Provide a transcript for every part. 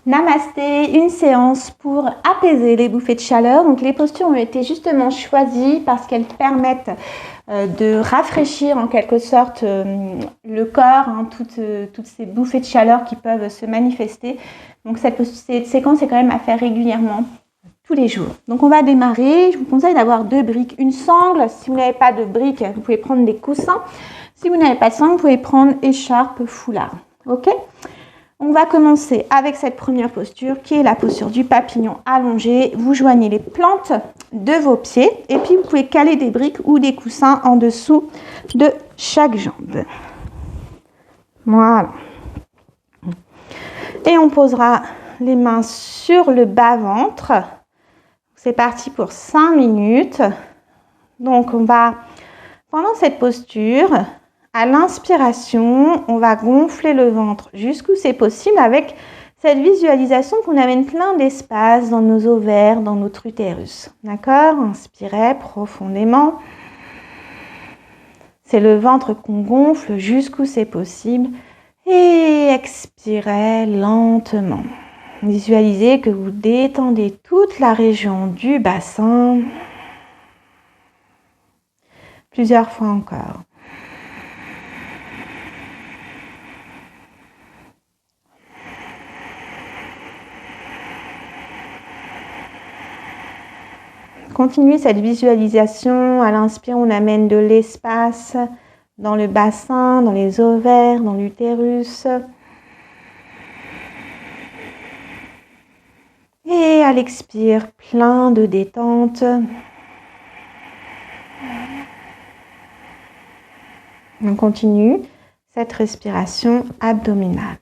Namasté, une séance pour apaiser les bouffées de chaleur. Donc les postures ont été justement choisies parce qu'elles permettent de rafraîchir en quelque sorte le corps, toutes ces bouffées de chaleur qui peuvent se manifester. Donc cette séquence est quand même à faire régulièrement, tous les jours. Donc on va démarrer. Je vous conseille d'avoir 2 briques, une sangle. Si vous n'avez pas de briques, vous pouvez prendre des coussins. Si vous n'avez pas de sangle, vous pouvez prendre écharpe, foulard. Ok ? On va commencer avec cette première posture qui est la posture du papillon allongé. Vous joignez les plantes de vos pieds et puis vous pouvez caler des briques ou des coussins en dessous de chaque jambe. Voilà. Et on posera les mains sur le bas-ventre. C'est parti pour 5 minutes. Donc on va, pendant cette posture, à l'inspiration, on va gonfler le ventre jusqu'où c'est possible avec cette visualisation qu'on amène plein d'espace dans nos ovaires, dans notre utérus. D'accord ? Inspirez profondément. C'est le ventre qu'on gonfle jusqu'où c'est possible. Et expirez lentement. Visualisez que vous détendez toute la région du bassin. Plusieurs fois encore. Continuez cette visualisation. À l'inspire, on amène de l'espace dans le bassin, dans les ovaires, dans l'utérus. Et à l'expire, plein de détente. On continue cette respiration abdominale.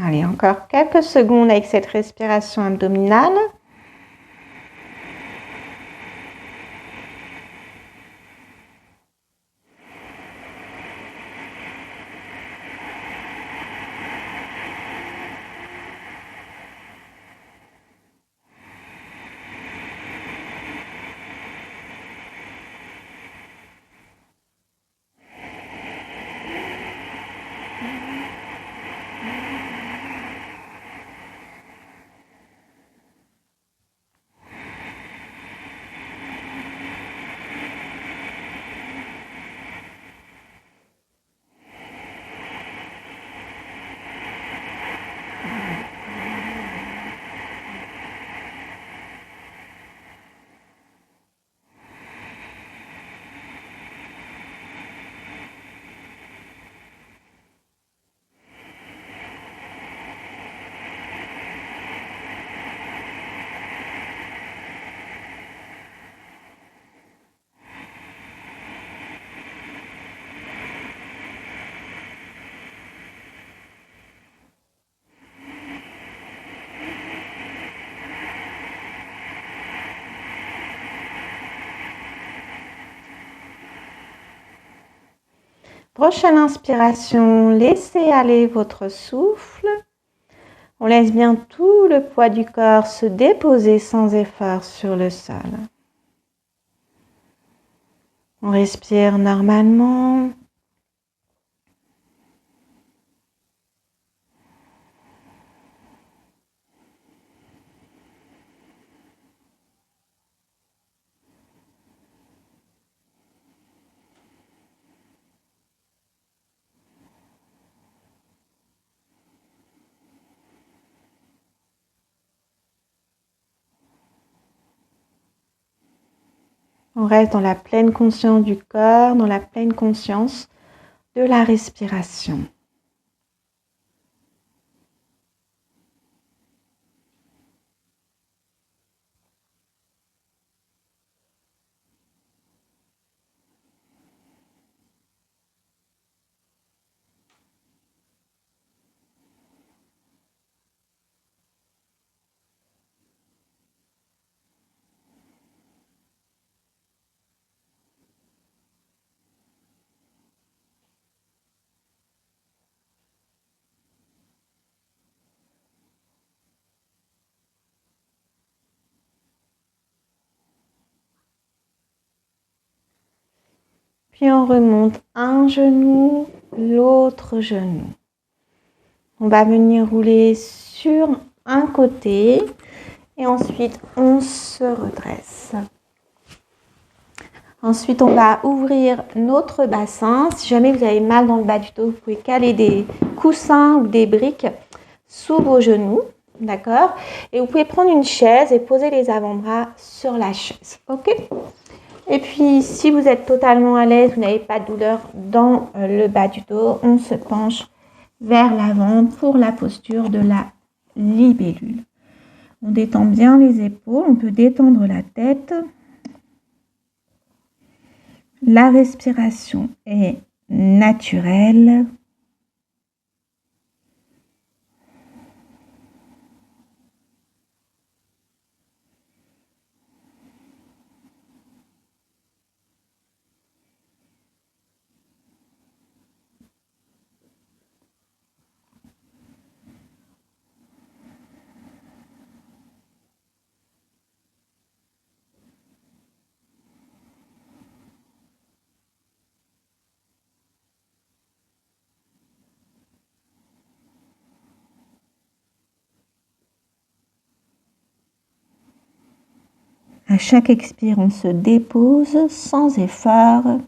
Allez, encore quelques secondes avec cette respiration abdominale. Prochaine inspiration, laissez aller votre souffle. On laisse bien tout le poids du corps se déposer sans effort sur le sol. On respire normalement. On reste dans la pleine conscience du corps, dans la pleine conscience de la respiration. Puis on remonte un genou, l'autre genou. On va venir rouler sur un côté et ensuite on se redresse. Ensuite, on va ouvrir notre bassin. Si jamais vous avez mal dans le bas du dos, vous pouvez caler des coussins ou des briques sous vos genoux. D'accord? Et vous pouvez prendre une chaise et poser les avant-bras sur la chaise. OK? Et puis, si vous êtes totalement à l'aise, vous n'avez pas de douleur dans le bas du dos, on se penche vers l'avant pour la posture de la libellule. On détend bien les épaules, on peut détendre la tête. La respiration est naturelle. À chaque expire, on se dépose sans effort.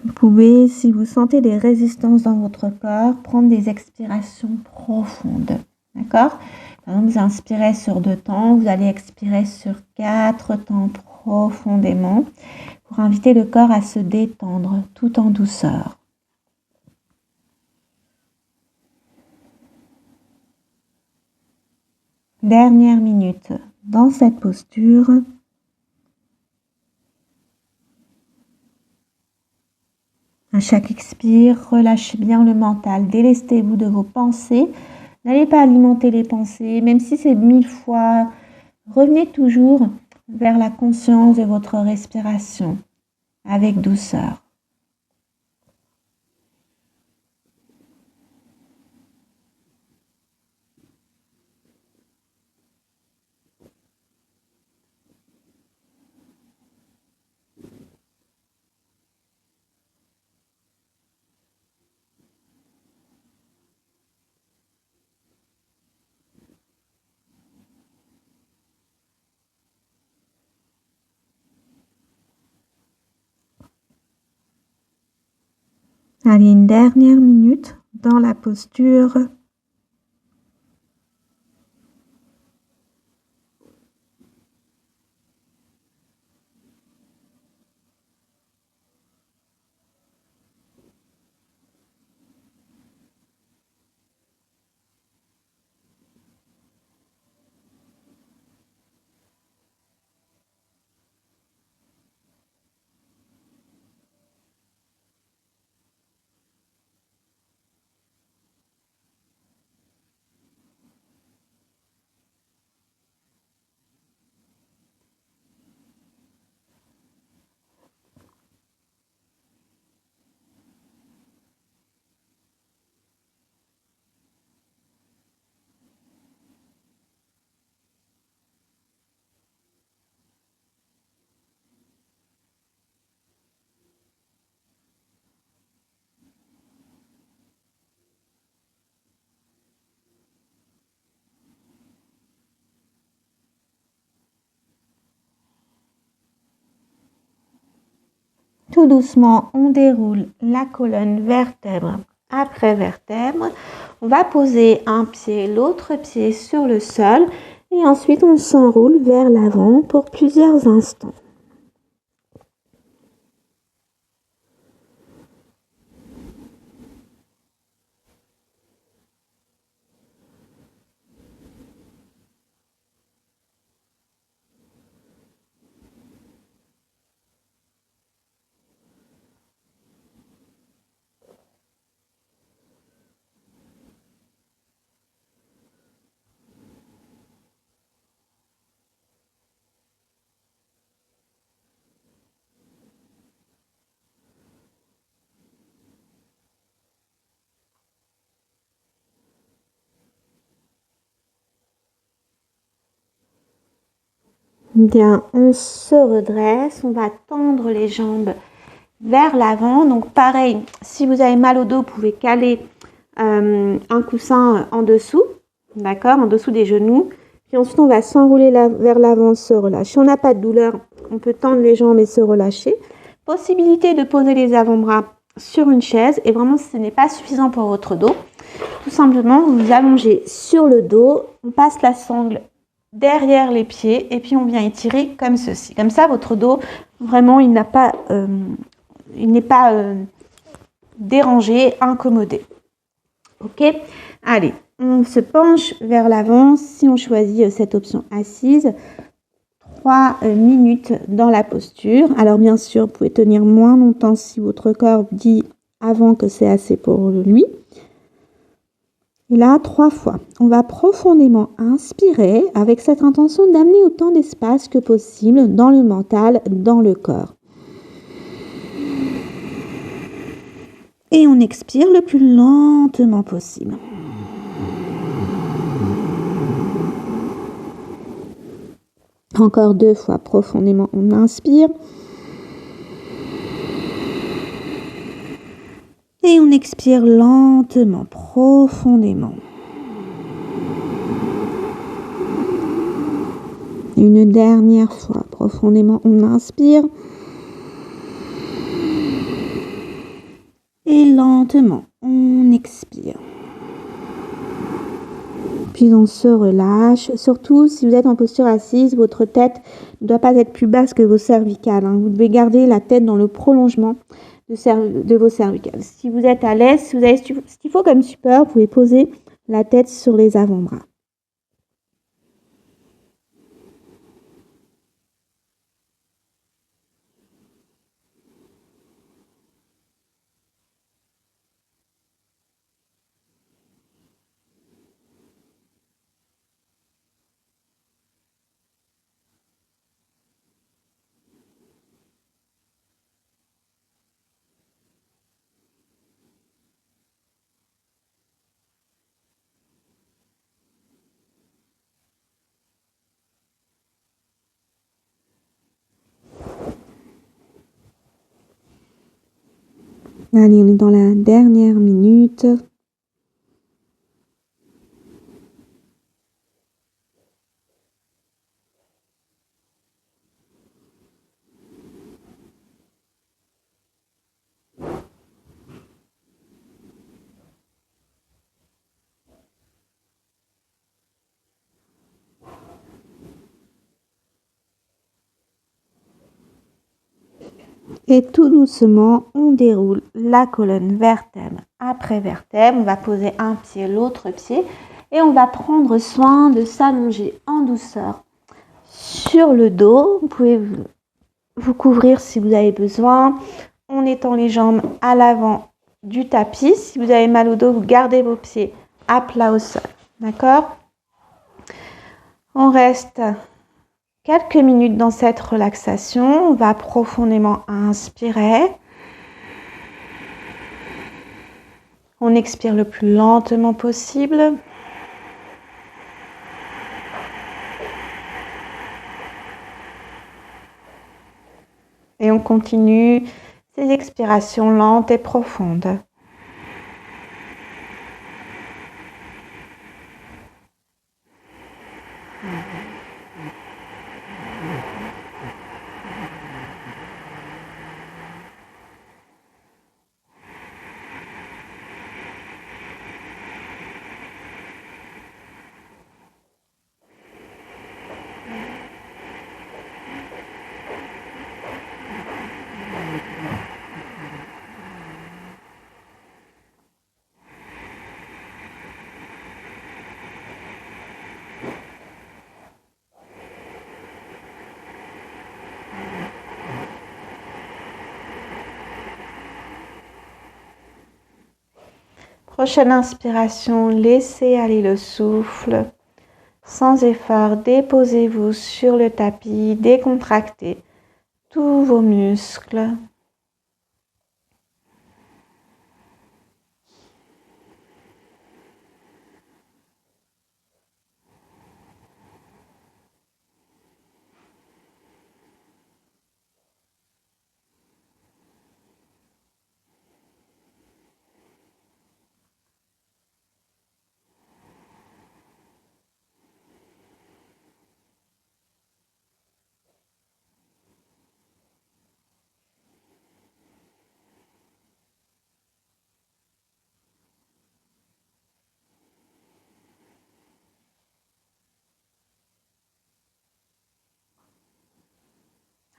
Vous pouvez, si vous sentez des résistances dans votre corps, prendre des expirations profondes. D'accord? Par exemple, vous inspirez sur 2 temps, vous allez expirer sur 4 temps profondément pour inviter le corps à se détendre tout en douceur. Dernière minute dans cette posture. À chaque expire, relâchez bien le mental, délestez-vous de vos pensées. N'allez pas alimenter les pensées, même si c'est 1000 fois. Revenez toujours vers la conscience de votre respiration avec douceur. Allez, une dernière minute dans la posture. tout doucement, on déroule la colonne vertèbre après vertèbre. On va poser un pied, l'autre pied sur le sol et ensuite on s'enroule vers l'avant pour plusieurs instants. Bien, on se redresse, on va tendre les jambes vers l'avant. Donc pareil, si vous avez mal au dos, vous pouvez caler un coussin en dessous, d'accord, en dessous des genoux. Puis ensuite, on va s'enrouler vers l'avant, se relâcher. Si on n'a pas de douleur, on peut tendre les jambes et se relâcher. Possibilité de poser les avant-bras sur une chaise. Et vraiment, si ce n'est pas suffisant pour votre dos, tout simplement, vous vous allongez sur le dos, on passe la sangle derrière les pieds et puis on vient étirer comme ceci. Comme ça, votre dos, vraiment, il n'est pas dérangé, incommodé. Ok ? Allez, on se penche vers l'avant si on choisit cette option assise. 3 minutes dans la posture. Alors bien sûr, vous pouvez tenir moins longtemps si votre corps dit avant que c'est assez pour lui. Et là, 3 fois. On va profondément inspirer avec cette intention d'amener autant d'espace que possible dans le mental, dans le corps. Et on expire le plus lentement possible. Encore 2 fois profondément, on inspire. Et on expire lentement, profondément. Une dernière fois, profondément, on inspire. Et lentement, on expire. Puis on se relâche. Surtout, si vous êtes en posture assise, votre tête ne doit pas être plus basse que vos cervicales. Vous devez garder la tête dans le prolongement de vos cervicales. Si vous êtes à l'aise, si vous avez ce qu'il faut comme support, vous pouvez poser la tête sur les avant-bras. Allez, on est dans la dernière minute. Et tout doucement, on déroule la colonne vertèbre après vertèbre. On va poser un pied, l'autre pied. Et on va prendre soin de s'allonger en douceur sur le dos. Vous pouvez vous couvrir si vous avez besoin. On étend les jambes à l'avant du tapis. Si vous avez mal au dos, vous gardez vos pieds à plat au sol. D'accord ? On reste quelques minutes dans cette relaxation. On va profondément inspirer. On expire le plus lentement possible. Et on continue ces expirations lentes et profondes. Prochaine inspiration, laissez aller le souffle. Sans effort, déposez-vous sur le tapis, décontractez tous vos muscles.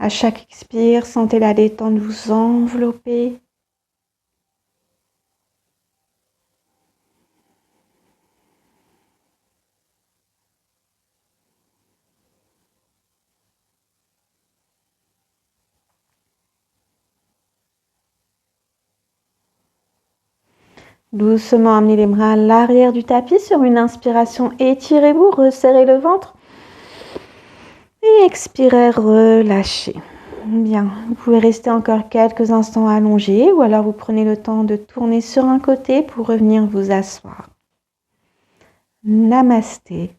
À chaque expire, sentez la détente vous envelopper. Doucement amenez les bras à l'arrière du tapis sur une inspiration. Étirez-vous, resserrez le ventre. Et expirez, relâchez. Bien, vous pouvez rester encore quelques instants allongés ou alors vous prenez le temps de tourner sur un côté pour revenir vous asseoir. Namasté.